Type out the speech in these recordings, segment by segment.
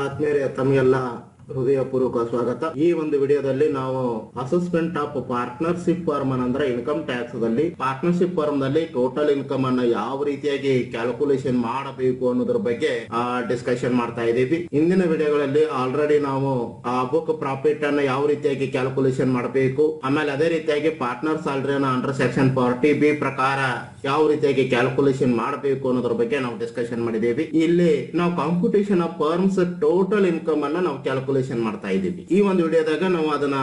ಆತ್ಮೀಯರೇ ತಮಗೆಲ್ಲ ಹೃದಯಪೂರ್ವಕ ಸ್ವಾಗತ. ಈ ಒಂದು ವಿಡಿಯೋದಲ್ಲಿ ನಾವು ಅಸೆಸ್ಮೆಂಟ್ ಆಫ್ ಪಾರ್ಟ್ನರ್ಶಿಪ್ ಫಾರ್ಮ್ ಅಂದ್ರೆ ಇನ್ಕಮ್ ಟ್ಯಾಕ್ಸ್ ದಲ್ಲಿ ಪಾರ್ಟ್ನರ್ಶಿಪ್ ಫಾರ್ಮ್ ನಲ್ಲಿ ಟೋಟಲ್ ಇನ್ಕಮ್ ಅನ್ನ ಯಾವ ರೀತಿಯಾಗಿ ಕ್ಯಾಲ್ಕುಲೇಷನ್ ಮಾಡಬೇಕು ಅನ್ನೋದ್ರ ಬಗ್ಗೆ ಡಿಸ್ಕಷನ್ ಮಾಡ್ತಾ ಇದ್ದೀವಿ. ಇಂದಿನ ವಿಡಿಯೋಗಳಲ್ಲಿ ಆಲ್ರೆಡಿ ನಾವು ಆ ಬುಕ್ ಪ್ರಾಫಿಟ್ ಅನ್ನ ಯಾವ ರೀತಿಯಾಗಿ ಕ್ಯಾಲ್ಕುಲೇಷನ್ ಮಾಡಬೇಕು, ಆಮೇಲೆ ಅದೇ ರೀತಿಯಾಗಿ ಪಾರ್ಟ್ನರ್ ಸ್ಯಾಲರಿನ ಅಂಡರ್ ಸೆಕ್ಷನ್ 40B ಪ್ರಕಾರ ಯಾವ ರೀತಿಯಾಗಿ ಕ್ಯಾಲ್ಕುಲೇಷನ್ ಮಾಡಬೇಕು ಅನ್ನೋದ್ರ ಬಗ್ಗೆ ನಾವು ಡಿಸ್ಕಷನ್ ಮಾಡಿದ್ದೇವೆ. ಇಲ್ಲಿ ನಾವು computation of firms total income ಅನ್ನ ನಾವು ಕ್ಯಾಲ್ಕುಲೇಷನ್ ಮಾಡ್ತಾ ಇದ್ದೀವಿ. ಈ ಒಂದು ವಿಡಿಯೋದಾಗ ನಾವು ಅದನ್ನ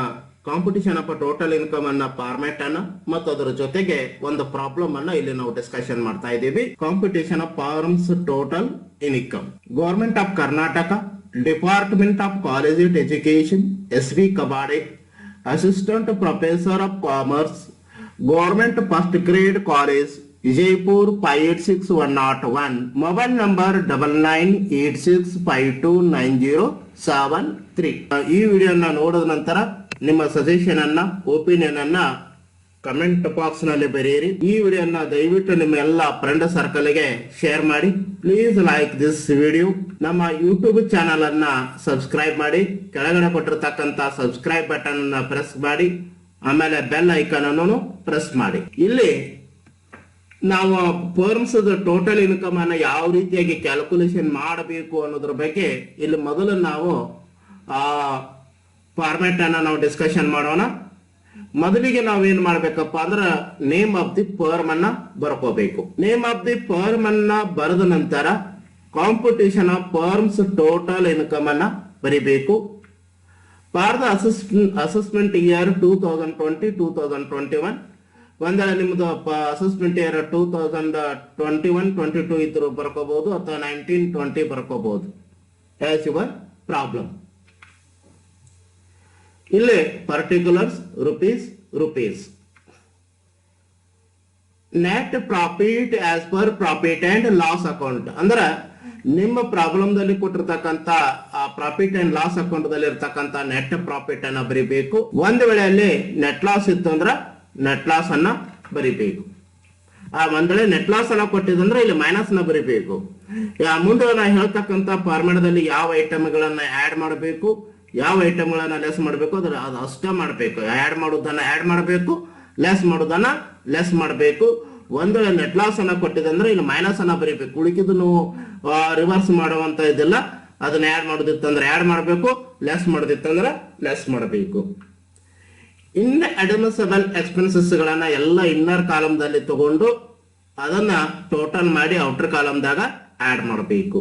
ಕಾಂಪಿಟೇಷನ್ ಆಫ್ ಟೋಟಲ್ ಇನ್ಕಮ್ ಅನ್ನ ಫಾರ್ಮ್ಯಾಟ್ ಅನ್ನ ಮತ್ತು ಅದರ ಜೊತೆಗೆ ಒಂದು ಪ್ರಾಬ್ಲಮ್ ಅನ್ನ ಇಲ್ಲಿ ನಾವು ಡಿಸ್ಕಷನ್ ಮಾಡ್ತಾ ಇದ್ದೀವಿ. Computation of firm's total income. Government of Karnataka, department of college education, SV Kabade, assistant professor of commerce, government first grade college, Vijayapura 586101, mobile number 9986529073. ಈ ವಿಡಿಯೋನ ನೋಡಿದ ನಂತರ ನಿಮ್ಮ ಸಜೆಷನ್ ಅನ್ನ, ಒಪಿನಿಯನ್ ಅನ್ನ ಕಮೆಂಟ್ ಬಾಕ್ಸ್ ನಲ್ಲಿ ಬರೆಯಿರಿ. ಈ ವಿಡಿಯೋನ ದಯವಿಟ್ಟು ನಿಮ್ಮ ಎಲ್ಲ ಫ್ರೆಂಡ್ ಸರ್ಕಲ್ ಗೆ ಶೇರ್ ಮಾಡಿ. Please like this video. ನಮ್ಮ ಯೂಟ್ಯೂಬ್ ಚಾನಲ್ ಅನ್ನ ಸಬ್ಸ್ಕ್ರೈಬ್ ಮಾಡಿ, ಕೆಳಗಡೆ ಕೊಟ್ಟಿರ್ತಕ್ಕಂತ ಸಬ್ಸ್ಕ್ರೈಬ್ ಬಟನ್ ಅನ್ನ ಪ್ರೆಸ್ ಮಾಡಿ, ಆಮೇಲೆ ಬೆಲ್ ಐಕಾನ್ ಅನ್ನು ಪ್ರೆಸ್ ಮಾಡಿ. ಇಲ್ಲಿ ನಾವು ಫರ್ಮ್ಸ್ ಟೋಟಲ್ ಇನ್ಕಮ್ ಅನ್ನ ಯಾವ ರೀತಿಯಾಗಿ ಕ್ಯಾಲ್ಕುಲೇಷನ್ ಮಾಡಬೇಕು ಅನ್ನೋದ್ರ ಬಗ್ಗೆ ಇಲ್ಲಿ ಮೊದಲು ನಾವು ಫಾರ್ಮ್ಯಾಟ್ ಅನ್ನ ನಾವು ಡಿಸ್ಕಷನ್ ಮಾಡೋಣ. ಮೊದಲಿಗೆ ನಾವೇನ್ ಮಾಡ್ಬೇಕಪ್ಪ ಅಂದ್ರೆ ನೇಮ್ ಆಫ್ ದಿ ಫರ್ಮ್ ಅನ್ನ ಬರ್ಕೋಬೇಕು. ನೇಮ್ ಆಫ್ ದಿ ಫರ್ಮ್ ಅನ್ನ ಬರೆದ ನಂತರ computation of firms total income ಅನ್ನ ಬರಿಬೇಕು. For the assessment year 2020-2021. ಒಂದೆಲ್ಲ ನಿಮ್ದು ಅಸೆಸ್ಮೆಂಟ್ ಇಯರ್ 2021-22 ಇದ್ರು ಬರ್ಕೋಬಹುದು, ಅಥವಾ 19-20 ಬರ್ಕೋಬಹುದು ಆಸ್ ಯುವರ್ ಪ್ರಾಬ್ಲಮ್. ಇಲ್ಲಿ particulars rupees net profit as per profit and loss account. ಅಂದ್ರೆ ನಿಮ್ಮ ಪ್ರಾಬ್ಲಮ್ ದಲ್ಲಿ ಕೊಟ್ಟಿರ್ತಕ್ಕಂತ ಪ್ರಾಫಿಟ್ ಅಂಡ್ ಲಾಸ್ ಅಕೌಂಟ್ ದಲ್ಲಿ ಇರ್ತಕ್ಕಂತ ನೆಟ್ ಪ್ರಾಫಿಟ್ ಅನ್ನ ಬರಿಬೇಕು. ಒಂದ್ ವೇಳೆ ಅಲ್ಲಿ ನೆಟ್ ಲಾಸ್ ಇತ್ತು ಅಂದ್ರೆ ನೆಟ್ ಲಾಸ್ ಅನ್ನ ಬರಿಬೇಕು. ಒಂದ್ ವೇಳೆ ನೆಟ್ ಲಾಸ್ ಅನ್ನ ಕೊಟ್ಟಿದ್ರೆ ಇಲ್ಲಿ ಮೈನಸ್ ನ ಬರಿಬೇಕು. ಮುಂದೆ ನಾ ಹೇಳ್ತಕ್ಕಂತ ಫಾರ್ಮ್ಯಾಟದಲ್ಲಿ ಯಾವ ಐಟಮ್ ಗಳನ್ನ ಆಡ್ ಮಾಡಬೇಕು, ಯಾವ ಐಟಮ್ ಗಳನ್ನ ಲೆಸ್ ಮಾಡಬೇಕು ಅದು ಅಷ್ಟೇ ಮಾಡಬೇಕು. ಆಡ್ ಮಾಡೋದನ್ನ ಆಡ್ ಮಾಡಬೇಕು, ಲೆಸ್ ಮಾಡೋದನ್ನ ಲೆಸ್ ಮಾಡಬೇಕು. ಒಂದ್ ವೇಳೆ ನೆಟ್ ಲಾಸ್ ಅನ್ನ ಕೊಟ್ಟಿದ್ರೆ ಇಲ್ಲಿ ಮೈನಸ್ ಅನ್ನ ಬರಿಬೇಕು. ಉಳಿಕಿದ್ದು ರಿವರ್ಸ್ ಮಾಡುವಂತ ಇದಿಲ್ಲ. ಅದನ್ನ ಆಡ್ ಮಾಡೋದಿತ್ತಂದ್ರೆ ಆಡ್ ಮಾಡಬೇಕು, ಲೆಸ್ ಮಾಡೋದಿತ್ತಂದ್ರೆ ಲೆಸ್ ಮಾಡಬೇಕು. ಇನ್ ಅಡ್ಮಿಸಬಲ್ ಎಕ್ಸ್ಪೆನ್ಸಸ್ ಗಳನ್ನ ಎಲ್ಲ ಇನ್ನರ್ ಕಾಲಮ್ ದಲ್ಲಿ ತಗೊಂಡು ಅದನ್ನ ಟೋಟಲ್ ಮಾಡಿ ಔಟರ್ ಕಾಲಮ್ ದಾಗ ಆಡ್ ಮಾಡಬೇಕು.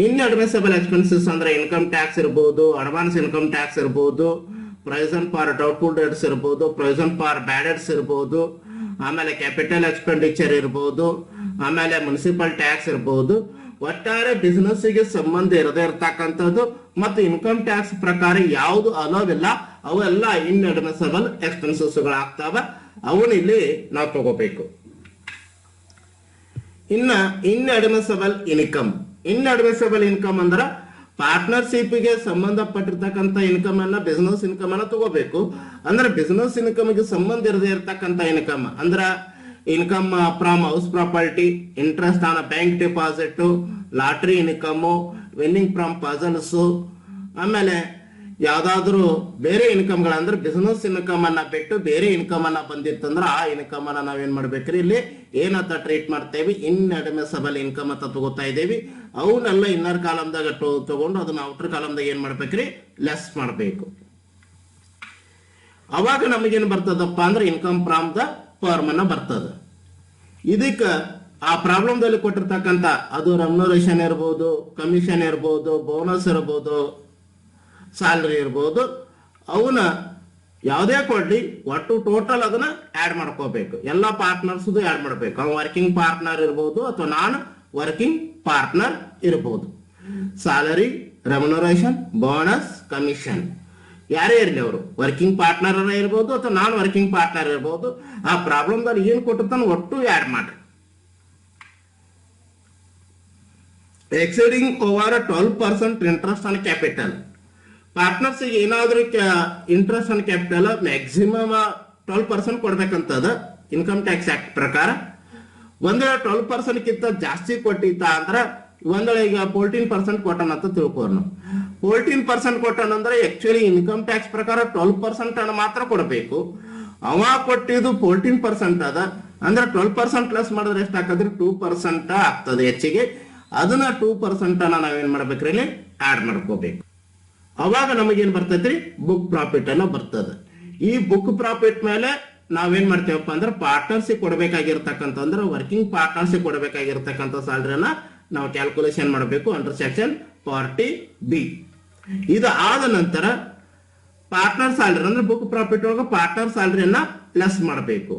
ಇನ್ ಅಡ್ಮಿಸಬಲ್ ಎಕ್ಸ್ಪೆನ್ಸಸ್ ಅಂದ್ರೆ ಇನ್ಕಮ್ ಟ್ಯಾಕ್ಸ್ ಇರಬಹುದು, ಅಡ್ವಾನ್ಸ್ ಇನ್ಕಮ್ ಟ್ಯಾಕ್ಸ್ ಇರಬಹುದು, ಪ್ರೊವಿಷನ್ ಫಾರ್ ಡೌಟ್ಫುಲ್ ಡೇಟ್ಸ್ ಇರಬಹುದು, ಪ್ರೊವಿಷನ್ ಫಾರ್ ಬ್ಯಾಡ್ ಡೇಟ್ಸ್ ಇರಬಹುದು, ಆಮೇಲೆ ಕ್ಯಾಪಿಟಲ್ ಎಕ್ಸ್ಪೆಂಡಿಚರ್ ಇರಬಹುದು, ಆಮೇಲೆ ಮುನ್ಸಿಪಲ್ ಟ್ಯಾಕ್ಸ್ ಇರಬಹುದು. ಒಟ್ಟಾರೆ ಬಿಸಿನೆಸ್ ಗೆ ಸಂಬಂಧ ಇರದೇ ಇರತಕ್ಕಂಥದ್ದು ಮತ್ತು ಇನ್ಕಮ್ ಟ್ಯಾಕ್ಸ್ ಪ್ರಕಾರ ಯಾವುದು ಅಲೋವಿಲ್ಲ ಅವೆಲ್ಲ ಇನ್ ಅಡ್ಮಿಸಬಲ್ ಎಕ್ಸ್ಪೆನ್ಸಸ್ ಗಳಾಗ್ತಾವ. ಅವನ್ನ ಇಲ್ಲಿ ನಾವು ತಗೋಬೇಕು. ಇನ್ನ ಇನ್ ಅಡ್ಮಿಸಬಲ್ ಇನ್ಕಮ್ ಅಂದ್ರ ಪಾರ್ಟ್ನರ್ಶಿಪ್ ಗೆ ಸಂಬಂಧಪಟ್ಟಿರ್ತಕ್ಕಂಥ ಇನ್ಕಮ್ ಅನ್ನ, ಬಿಸಿನೆಸ್ ಇನ್ಕಮ್ ಅನ್ನ ತಗೋಬೇಕು. ಅಂದ್ರೆ ಬಿಸಿನೆಸ್ ಇನ್ಕಮ್ ಗೆ ಸಂಬಂಧ ಇರದೇ ಇರತಕ್ಕಂಥ ಇನ್ಕಮ್ ಅಂದ್ರ income from house property, interest on bank deposit, lottery income, winning from puzzles, ಆಮೇಲೆ ಯಾವ್ದಾದ್ರು ಬೇರೆ ಇನ್ಕಮ್ ಗಳಂದ್ರೆ ಬಿಸಿನೆಸ್ ಇನ್ಕಮ್ ಅನ್ನ ಬಿಟ್ಟು ಬೇರೆ ಇನ್ಕಮ್ ಅನ್ನ ಬಂದಿತ್ತಂದ್ರ ಆ ಇನ್ಕಮ್ ಅನ್ನ ನಾವೇನ್ ಮಾಡ್ಬೇಕ್ರಿ ಇಲ್ಲಿ ಏನಂತ ಟ್ರೀಟ್ ಮಾಡ್ತೇವೆ, ಇನ್ ಅಡ್ಮಿಸಬಲ್ ಇನ್ಕಮ್ ಅಂತ ತಗೋತಾ ಇದೇವಿ. ಅವನ್ನೆಲ್ಲ ಇನ್ನರ್ ಕಾಲಮ್ದಾಗ ತಗೊಂಡು ಅದನ್ನ ಔಟರ್ ಕಾಲಮ್ದಾಗ ಏನ್ ಮಾಡ್ಬೇಕ್ರಿ ಲೆಸ್ ಮಾಡ್ಬೇಕು. ಅವಾಗ ನಮಗೇನ್ ಬರ್ತದಪ್ಪ ಅಂದ್ರೆ ಇನ್ಕಮ್ ಫ್ರಮ್ ದ ಫರ್ಮ್ ಅನ್ನ ಬರ್ತದ. ಇದಕ್ಕ ಆ ಪ್ರಾಬ್ಲಮ್ ದಲ್ಲಿ ಕೊಟ್ಟಿರ್ತಕ್ಕಂತ ಅದು ರೆಮ್ಯುನರೇಷನ್ ಇರಬಹುದು, ಕಮಿಷನ್ ಇರಬಹುದು, ಬೋನಸ್ ಇರಬಹುದು, ಸ್ಯಾಲರಿ ಇರಬಹುದು, ಅವನ್ನ ಯಾವುದೇ ಕೊಡ್ಲಿ ಒಟ್ಟು ಟೋಟಲ್ ಅದನ್ನ ಆಡ್ ಮಾಡ್ಕೋಬೇಕು. ಎಲ್ಲ ಪಾರ್ಟ್ನರ್ಸ್ ಆಡ್ ಮಾಡ್ಬೇಕು. ಅವ್ನು ವರ್ಕಿಂಗ್ ಪಾರ್ಟ್ನರ್ ಇರಬಹುದು ಅಥವಾ ನಾನ್ ವರ್ಕಿಂಗ್ ಪಾರ್ಟ್ನರ್ ಇರಬಹುದು. ಸ್ಯಾಲರಿ, ರೆಮ್ಯುನರೇಷನ್, ಬೋನಸ್, ಕಮಿಷನ್ ಯಾರೇ ಇರಲಿ ಅವರು ವರ್ಕಿಂಗ್ ಪಾರ್ಟ್ನರ್ ಇರಬಹುದು ಅಥವಾ ನಾನ್ ವರ್ಕಿಂಗ್ ಪಾರ್ಟ್ನರ್ ಇರಬಹುದು. ಆ ಪ್ರಾಬ್ಲಮ್ ದಲ್ಲಿ ಏನ್ ಕೊಟ್ಟಿರ್ತಾನೆ ಒಟ್ಟು ಆಡ್ ಮಾಡ್ರಿ. Exceeding over 12% interest on capital. Partners ಏನಾದ್ರೂ ಇಂಟ್ರೆಸ್ಟ್ ಆನ್ ಕ್ಯಾಪಿಟಲ್ ಮ್ಯಾಕ್ಸಿಮಮ್ 12% ಕೊಡ್ಬೇಕಂತದ ಇನ್ಕಮ್ ಟ್ಯಾಕ್ಸ್ ಆಕ್ಟ್ ಪ್ರಕಾರ. ಒಂದ್ 12% ಕಿಂತ ಜಾಸ್ತಿ ಕೊಟ್ಟಿತ್ತ ಅಂದ್ರ ಒಂದೊಳೆ ಈಗ 14% ಕೊಟ್ಟಾನ ಅಂತ ತಿಳ್ಕೋರ್ ನಾವು. 14% ಕೊಟ್ಟಾನ ಅಂದ್ರೆ ಆಕ್ಚುಲಿ ಇನ್ಕಮ್ ಟ್ಯಾಕ್ಸ್ ಪ್ರಕಾರ 12% ಅನ್ನ ಮಾತ್ರ ಕೊಡಬೇಕು. ಅವ ಕೊಟ್ಟಿದ್ದು 14% ಅದ ಅಂದ್ರೆ 12% ಲೆಸ್ ಮಾಡಿದ್ರೆ ಎಷ್ಟು ಹಾಕಿದ್ರೆ 2% ಆಗ್ತದೆ ಹೆಚ್ಚಿಗೆ. ಅದನ್ನ 2% ಅನ್ನ ನಾವೇನ್ ಮಾಡ್ಬೇಕ್ರಿ ಇಲ್ಲಿ ಆಡ್ ಮಾಡ್ಕೋಬೇಕು. ಅವಾಗ ನಮಗೇನ್ ಬರ್ತೈತ್ರಿ ಬುಕ್ ಪ್ರಾಫಿಟ್ ಅನ್ನ ಬರ್ತದೆ. ಈ ಬುಕ್ ಪ್ರಾಫಿಟ್ ಮೇಲೆ ನಾವೇನ್ ಮಾಡ್ತೇವಪ್ಪ ಅಂದ್ರೆ ಪಾರ್ಟ್ನರ್ಶಿಪ್ ಕೊಡಬೇಕಾಗಿರ್ತಕ್ಕಂಥ ಅಂದ್ರೆ ವರ್ಕಿಂಗ್ ಪಾರ್ಟ್ನರ್ಶಿಪ್ ಕೊಡಬೇಕಾಗಿರ್ತಕ್ಕಂಥ ಸ್ಯಾಲರಿನ ನಾವು ಕ್ಯಾಲ್ಕುಲೇಷನ್ ಮಾಡಬೇಕು ಅಂಡರ್ ಸೆಕ್ಷನ್ 40B. ಇದು ಆದ ನಂತರ ಪಾರ್ಟ್ನರ್ ಸ್ಯಾಲರಿ ಅಂದ್ರೆ ಬುಕ್ ಪ್ರಾಫಿಟ್ ಒಳಗೆ ಪಾರ್ಟ್ನರ್ ಸ್ಯಾಲರಿಯನ್ನ ಲೆಸ್ ಮಾಡಬೇಕು.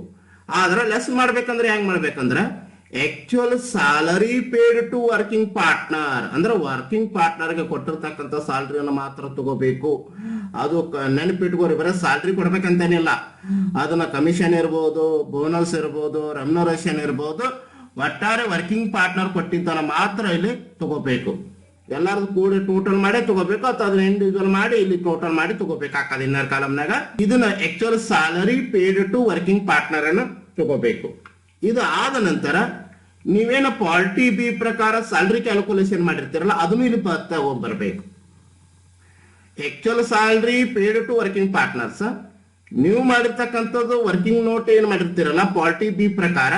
ಆದ್ರೆ ಲೆಸ್ ಮಾಡ್ಬೇಕಂದ್ರೆ ಹೆಂಗ್ ಮಾಡ್ಬೇಕಂದ್ರೆ actual salary paid to working partner ಅಂದ್ರೆ ವರ್ಕಿಂಗ್ ಪಾರ್ಟ್ನರ್ಗೆ ಕೊಟ್ಟಿರ್ತಕ್ಕಂಥ ಸ್ಯಾಲರಿಯನ್ನು ಮಾತ್ರ ತಗೋಬೇಕು. ಅದು ನೆನಪಿಟ್ಕೋರಿ, ಬರೀ ಸ್ಯಾಲರಿ ಕೊಡ್ಬೇಕಂತೇನಿಲ್ಲ. ಅದನ್ನ ಕಮಿಷನ್ ಇರ್ಬೋದು, ಬೋನಸ್ ಇರ್ಬೋದು, ರೆಮ್ಯುನರೇಷನ್ ಇರ್ಬೋದು, ಒಟ್ಟಾರೆ ವರ್ಕಿಂಗ್ ಪಾರ್ಟ್ನರ್ ಕೊಟ್ಟಿದ್ದನ್ನ ಮಾತ್ರ ಇಲ್ಲಿ ತಗೋಬೇಕು. ಎಲ್ಲಾರ್ದು ಕೂಡ ಟೋಟಲ್ ಮಾಡಿ ತಗೋಬೇಕು ಅಥವಾ ಅದನ್ನ ಇಂಡಿವಿಜುವಲ್ ಮಾಡಿ ಇಲ್ಲಿ ಟೋಟಲ್ ಮಾಡಿ ತಗೋಬೇಕಾಗ್ತದೆ ಇನ್ನರ್ ಕಾಲಮ್ನಾಗ. ಇದನ್ನ actual salary paid to working partner ಅನ್ನು ತಗೋಬೇಕು. ಇದು ಆದ ನಂತರ ನೀವೇನ 40B ಪ್ರಕಾರ ಸ್ಯಾಲರಿ ಕ್ಯಾಲ್ಕುಲೇಷನ್ ಮಾಡಿರ್ತೀರಲ್ಲ ಅದನ್ನು ಇಲ್ಲಿ ಬರ್ಬೇಕು. Actual salary paid to working partners ನೀವು ಮಾಡಿರ್ತಕ್ಕಂಥದ್ದು ವರ್ಕಿಂಗ್ ನೋಟ್ ಏನ್ ಮಾಡಿರ್ತೀರಲ್ಲ 40B ಪ್ರಕಾರ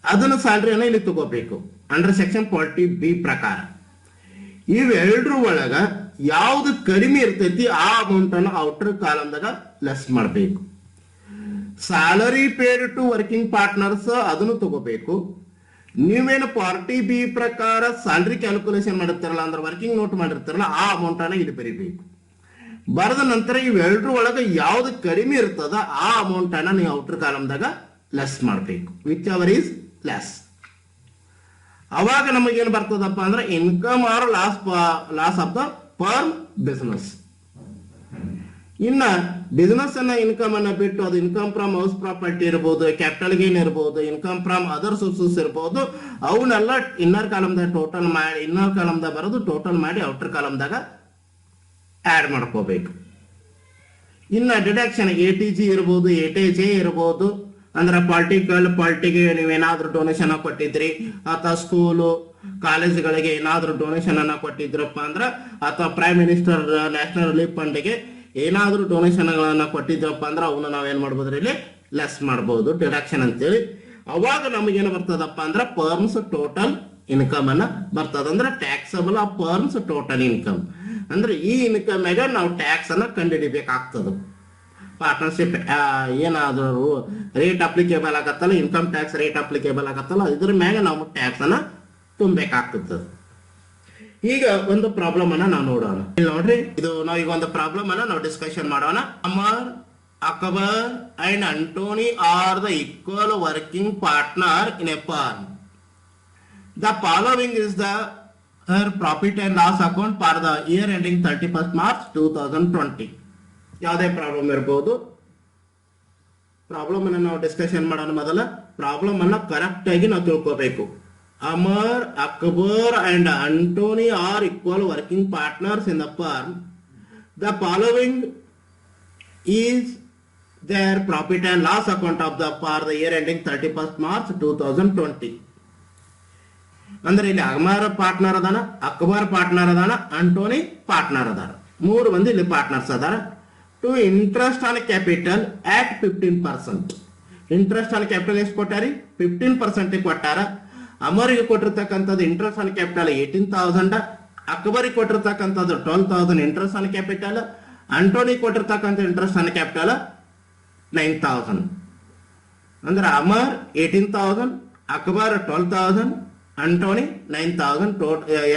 ಅದನ್ನ ಸ್ಯಾಲರಿಯನ್ನ ಇಲ್ಲಿ ತಗೋಬೇಕು ಅಂಡರ್ ಸೆಕ್ಷನ್ 40B ಪ್ರಕಾರ. ಇವೆರಡರ ಒಳಗ ಯಾವ್ದು ಕಡಿಮೆ ಇರ್ತೈತಿ ಆ ಅಮೌಂಟ್ ಅನ್ನು ಔಟರ್ ಕಾಲಮ್ದಾಗ ಲೆಸ್ ಮಾಡಬೇಕು. Salary paid to working partners ಅದನ್ನು ತಗೋಬೇಕು. ನೀವೇನು 40B ಪ್ರಕಾರ ಸ್ಯಾಲರಿ ಕ್ಯಾಲ್ಕುಲೇಷನ್ ಮಾಡಿರ್ತಾರಲ್ಲ ಅಂದ್ರೆ ವರ್ಕಿಂಗ್ ನೋಟ್ ಮಾಡಿರ್ತಾರಲ್ಲ ಆ ಅಮೌಂಟ್ ಅನ್ನ ಇಲ್ಲಿ ಬರೀಬೇಕು. ಬರೆದ ನಂತರ ಇವೆರಡರ ಒಳಗ ಯಾವ್ದು ಕಡಿಮೆ ಇರ್ತದ ಆ ಅಮೌಂಟ್ ಅನ್ನ ನೀವು ಔಟರ್ ಕಾಲಮ್ದಾಗ ಲೆಸ್ ಮಾಡಬೇಕು. Which ever is less. ಅವಾಗ ನಮಗೇನು ಬರ್ತದಪ್ಪ ಅಂದ್ರೆ income or loss of the firm business. ಇನ್ನ ಬಿಸ್ನೆಸ್ ಅನ್ನ ಇನ್ಕಮ್ ಅನ್ನ ಬಿಟ್ಟು ಅದು ಇನ್ಕಮ್ ಫ್ರಮ್ ಹೌಸ್ ಪ್ರಾಪರ್ಟಿ ಇರ್ಬೋದು, ಕ್ಯಾಪಿಟಲ್ ಗೇನ್ ಇರ್ಬೋದು, ಇನ್ಕಮ್ ಫ್ರಮ್ ಅದರ್ ಸೋರ್ಸಸ್ ಇರ್ಬೋದು, ಅವನ್ನೆಲ್ಲ ಇನ್ನರ್ ಕಾಲಮ್ದಾಗ ಟೋಟಲ್ ಮಾಡಿ ಇನ್ನರ್ ಕಾಲಮ್ದಾಗ ಬರೋದು ಟೋಟಲ್ ಮಾಡಿ ಔಟರ್ ಕಾಲಮ್ದಾಗ ಆಡ್ ಮಾಡ್ಕೋಬೇಕು. ಇನ್ನ ಡಿಡಕ್ಷನ್ ATG ಇರ್ಬೋದು, ATJ ಇರ್ಬೋದು, ಅಂದ್ರೆ ಪಾರ್ಟಿಗೆ ನೀವೇನಾದ್ರೂ ಡೊನೇಷನ್ ಕೊಟ್ಟಿದ್ರಿ ಅಥವಾ ಸ್ಕೂಲು ಕಾಲೇಜುಗಳಿಗೆ ಏನಾದ್ರೂ ಡೊನೇಷನ್ ಅನ್ನ ಕೊಟ್ಟಿದ್ರಪ್ಪ ಅಂದ್ರ ಅಥವಾ ಪ್ರೈಮ್ ಮಿನಿಸ್ಟರ್ ನ್ಯಾಷನಲ್ ರಿಲೀಫ್ ಫಂಡ್ಗೆ ಏನಾದ್ರೂ ಡೊನೇಷನ್ ಗಳನ್ನ ಕೊಟ್ಟಿದ್ರಪ್ಪ ಅಂದ್ರೆ ಅವನ್ನ ನಾವೇನ್ ಮಾಡ್ಬೋದ್ರಿ ಇಲ್ಲಿ ಲೆಸ್ ಮಾಡಬಹುದು ಡಿಡಕ್ಷನ್ ಅಂತೇಳಿ. ಅವಾಗ ನಮಗೇನು ಬರ್ತದಪ್ಪ ಅಂದ್ರೆ ಪರ್ಮ್ಸ್ ಟೋಟಲ್ ಇನ್ಕಮ್ ಅನ್ನ ಬರ್ತದ. ಅಂದ್ರೆ ಟ್ಯಾಕ್ಸಬಲ್ ಆಫ್ ಪರ್ಮ್ಸ್ ಟೋಟಲ್ ಇನ್ಕಮ್ ಅಂದ್ರೆ ಈ ಇನ್ಕಮ್ ಮ್ಯಾಗ ನಾವು ಟ್ಯಾಕ್ಸ್ ಅನ್ನ ಕಂಡುಹಿಡಿಬೇಕಾಗ್ತದ. ಪಾರ್ಟ್ನರ್ಶಿಪ್ ಏನಾದ್ರು ರೇಟ್ ಅಪ್ಲಿಕೇಬಲ್ ಆಗತ್ತಲ್ಲ, ಇನ್ಕಮ್ ಟ್ಯಾಕ್ಸ್ ರೇಟ್ ಅಪ್ಲಿಕೇಬಲ್ ಆಗತ್ತಲ್ಲ, ಇದ್ರ ಮ್ಯಾಗ ನಾವು ಟ್ಯಾಕ್ಸ್ ಅನ್ನ ತುಂಬಬೇಕಾಗ್ತದ. ಈಗ ಒಂದು ಪ್ರಾಬ್ಲಮ್ ಅನ್ನ ನಾವು ನೋಡೋಣ. ಇಲ್ಲಿ ನೋಡ್ರಿ, ಇದು ನಾವು ಈಗ ಒಂದು ಪ್ರಾಬ್ಲಮ್ ಅನ್ನ ನಾವು ಡಿಸ್ಕಷನ್ ಮಾಡೋಣ. Amar, Akbar and Antony are the equal working partner in a firm. The following is the profit and loss account for the year ending 31st March 2020. ಯಾವುದೇ ಪ್ರಾಬ್ಲಮ್ ಇರಬಹುದು. ಪ್ರಾಬ್ಲಮ್ ಅನ್ನ ನಾವು ಡಿಸ್ಕಷನ್ ಮಾಡೋಣ. ಮೊದಲ ಪ್ರಾಬ್ಲಮ್ ಅನ್ನ ಕರೆಕ್ಟ್ ಆಗಿ ನಾವು ತಿಳ್ಕೋಬೇಕು. Amar, Akbar and Antony are equal working partners in the firm. The following is their profit and loss account of the for the year ending 31st March 2020. ಅಂದ್ರೆ ಇಲ್ಲಿ ಅಮರ್ ಪಾರ್ಟ್ನರ್ ಅದಾನ, ಅಕ್ಬರ್ ಪಾರ್ಟ್ನರ್ ಅದಾನ, ಅಂಟೋನಿ ಪಾರ್ಟ್ನರ್ ಅದಾರ. ಮೂರು ಮಂದಿ ಇಲ್ಲಿ ಪಾರ್ಟ್ನರ್ಸ್ ಅದಾರ. To interest on capital at 15%. Interest on capital ಎಷ್ಟು ಕೊಟ್ಟಾರಿ? 15% ಕೊಟ್ಟಾರ. ಅಮರಿಗೆ ಕೊಟ್ಟಿರ್ತಕ್ಕಂಥದ್ದು ಇಂಟ್ರೆಸ್ಟ್ ಆನ್ ಕ್ಯಾಪಿಟಲ್ 18,000, ಅಕ್ಬರಿಗೆ ಕೊಟ್ಟಿರ್ತಕ್ಕಂಥದ್ದು 12,000 ಇಂಟ್ರೆಸ್ಟ್ ಆನ್ ಕ್ಯಾಪಿಟಲ್, ಅಂಟೋನಿ ಕೊಟ್ಟಿರ್ತಕ್ಕಂಥ ಇಂಟ್ರೆಸ್ಟ್ ಆನ್ ಕ್ಯಾಪಿಟಲ್ 9,000. ಅಂದ್ರೆ ಅಮರ್ 18,000, ಅಕ್ಬರ್ 12,000, ಅಂಟೋನಿ 9,000.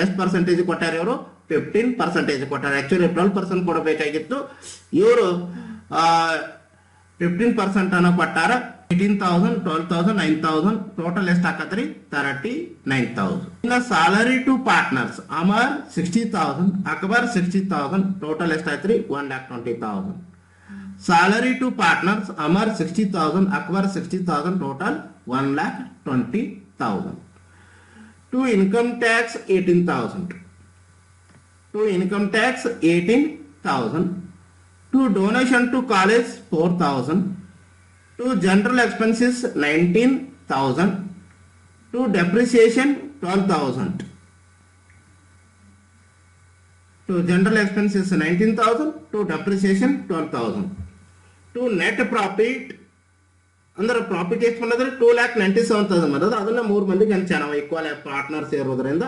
ಎಷ್ಟು ಪರ್ಸೆಂಟೇಜ್ ಕೊಟ್ಟಾರೆ ಇವರು? 15% ಕೊಟ್ಟಾರೆ. ಆಕ್ಚುಲಿ 12% ಕೊಡಬೇಕಾಗಿತ್ತು, ಇವರು 15% ಅನ್ನ ಕೊಟ್ಟಾರ. 18,000, 12,000, 9,000 ಟೋಟಲ್ ಎಷ್ಟು ಹಾಕತ್ರಿ? 39,000. ಇನ್ನ salary to partners Amar 60,000, Akbar 60,000 total ಎಷ್ಟಾಯ್ತ್ರಿ? 1,20,000. Salary to partners Amar 60,000, Akbar 60,000 total 1,20,000. To income tax 18,000. To income tax 18,000. To donation to college 4,000. To general expenses 19,000. To depreciation 12,000. to general expenses 19,000 to depreciation 12,000 to net profit ಅಂದ್ರೆ profit ಎಷ್ಟು ಬಂದ್ರೆ 2,97,000 ಬರೋದು. ಅದನ್ನ 3 ಮಂದಿಗೆ ಹಂಚಾಣ equal partners ಇರೋದ್ರಿಂದ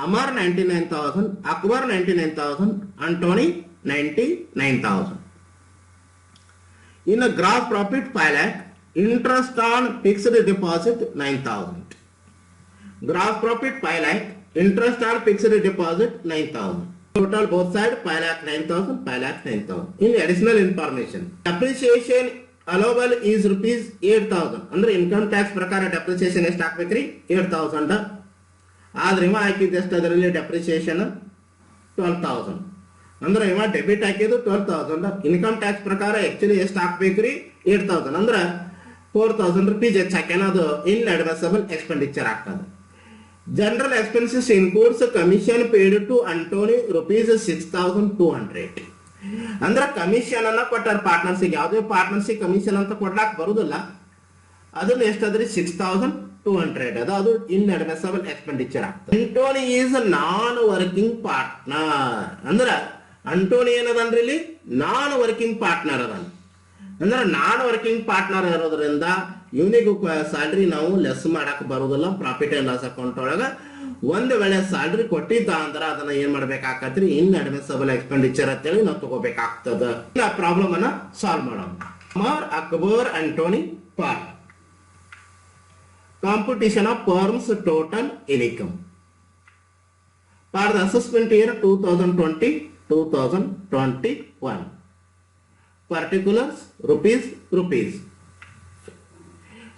Amar 99,000, Akbar 99,000, Antony 99,000. ಇನ್ನು gross profit 5 lakh, interest on fixed deposit 9,000. Gross profit 5 lakh, interest on fixed deposit 9,000. Total both side 5 lakh 9,000, 5 lakh 9,000. In additional information, depreciation allowable is rupees 8,000. ಅಂದ್ರೆ income tax ಪ್ರಕಾರ depreciation ಎಷ್ಟು ಹಾಕ್ಬೇಕ್ರಿ? 8,000. ಆದ್ರೆ ಇವ ಹಾಕಿದ್ದು ಎಷ್ಟು ಅದರಲ್ಲಿ ಡೆಪ್ರಿಸಿಯೇಷನ್ 12,000. ಅಂದ್ರೆ ಇವ ಡೆಬಿಟ್ ಹಾಕಿದ್ದು 12,000. ಇನ್ಕಮ್ ಟ್ಯಾಕ್ಸ್ ಪ್ರಕಾರ ಆಕ್ಚುಲಿ ಎಷ್ಟು ಹಾಕ್ಬೇಕ್ರಿ? 8,000. ಅಂದ್ರೆ 4,000 rupees ಹೆಚ್ಚು ಹಾಕ್ಯಾನ, ಅದು ಇನ್ಅಡ್ಮಿಸಬಲ್ ಎಕ್ಸ್ಪೆಂಡಿಚರ್ ಆಗ್ತದೆ. General expenses includes commission paid to Antony rupees 6,200. ಅಂದ್ರೆ ಕಮಿಷನ್ ಅನ್ನ ಕೊಟ್ಟಾರ ಪಾರ್ಟ್ನರ್ಸಿಗೆ. ಯಾವುದೇ ಪಾರ್ಟ್ನರ್ಸಿಗೆ ಕಮಿಷನ್ ಅಂತ ಕೊಡ್ಲಾಕ್ ಬರುದಿಲ್ಲ. ಅದನ್ನ ಎಷ್ಟಾದ್ರಿ 6,200. ಅದು ಇನ್ಅಡ್ಮಿಸಬಲ್ ಎಕ್ಸ್ಪೆಂಡಿಚರ್ ಆಗ್ತದೆ. Antony is non working partner. ಅಂದ್ರೆ ಅಂಟೋನಿ ಏನದನ್ರಿ ಇಲ್ಲಿ ನಾನ್ ವರ್ಕಿಂಗ್ ಪಾರ್ಟ್ನರ್ ಅದ. ಅಂದ್ರೆ ನಾನ್ ವರ್ಕಿಂಗ್ ಪಾರ್ಟ್ನರ್ ಇರೋದ್ರಿಂದ ಇವನಿಗೂ ಸ್ಯಾಲ್ರಿ ನಾವು ಲೆಸ್ ಮಾಡಕ್ ಬರುದಿಲ್ಲ ಪ್ರಾಫಿಟ್ ಅಂಡ್ ಲಾಸ್ ಅಕೌಂಟ್ ಒಳಗ. ಒಂದ್ ವೇಳೆ ಸ್ಯಾಲ್ರಿ ಕೊಟ್ಟಿದ್ದ ಅಂದ್ರೆ ಅದನ್ನ ಏನ್ ಮಾಡ್ಬೇಕಾಗತ್ರಿ? ಇನ್ಅಡ್ಮಿಸಬಲ್ ಎಕ್ಸ್ಪೆಂಡಿಚರ್ ಅಂತೇಳಿ ನಾವು ತಗೋಬೇಕಾಗ್ತದ. ಆ ಪ್ರಾಬ್ಲಮ್ ಅನ್ನ ಸಾಲ್ವ್ ಮಾಡೋಣ. Amar, Akbar, Antony part. Computation of firm's total income for the assessment year 2020-2021. Particulars rupees.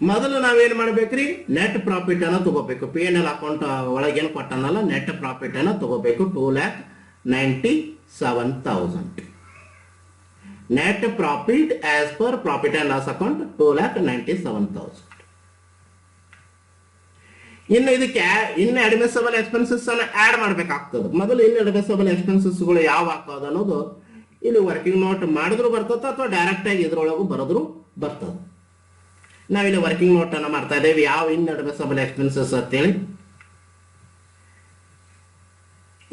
ಮೊದಲು ನಾವೇನ್ ಮಾಡ್ಬೇಕ್ರಿ? ನೆಟ್ ಪ್ರಾಫಿಟ್ ಅನ್ನ ತಗೋಬೇಕು. P&L ಅಕೌಂಟ್ ಒಳಗೇನು ಕೊಟ್ಟನಲ್ಲ ನೆಟ್ ಪ್ರಾಫಿಟ್ ಅನ್ನ ತಗೋಬೇಕು. 2,97,000. Net profit as per profit and loss account 2,97,000. ಇನ್ನು ಇದಕ್ಕೆ ಇನ್ಅಡ್ಮಿಸಬಲ್ ಎಕ್ಸ್ಪೆನ್ಸಸ್ ಅನ್ನ ಆಡ್ ಮಾಡ್ಬೇಕಾಗ್ತದೆ. ಮೊದಲು ಇನ್ಅಡ್ಮಿಸಬಲ್ ಎಕ್ಸ್ಪೆನ್ಸಸ್ ಗಳು ಯಾವ ಹಾಕೋದು ಅನ್ನೋದು ಇಲ್ಲಿ ವರ್ಕಿಂಗ್ ನೋಟ್ ಮಾಡಿದ್ರು ಬರ್ತದ ಅಥವಾ ಡೈರೆಕ್ಟ್ ಆಗಿ ಇದ್ರೊಳಗೂ ಬರೋದ್ರು ಬರ್ತದೆ. ನಾವಿಲ್ಲಿ ವರ್ಕಿಂಗ್ ನೋಟ್ ಅನ್ನ ಮಾಡ್ತಾ ಇದ್ದೇವೆ. ಯಾವ ಇನ್ಅಡ್ಮಿಸಬಲ್ ಎಕ್ಸ್ಪೆನ್ಸಸ್ ಅಂತೇಳಿ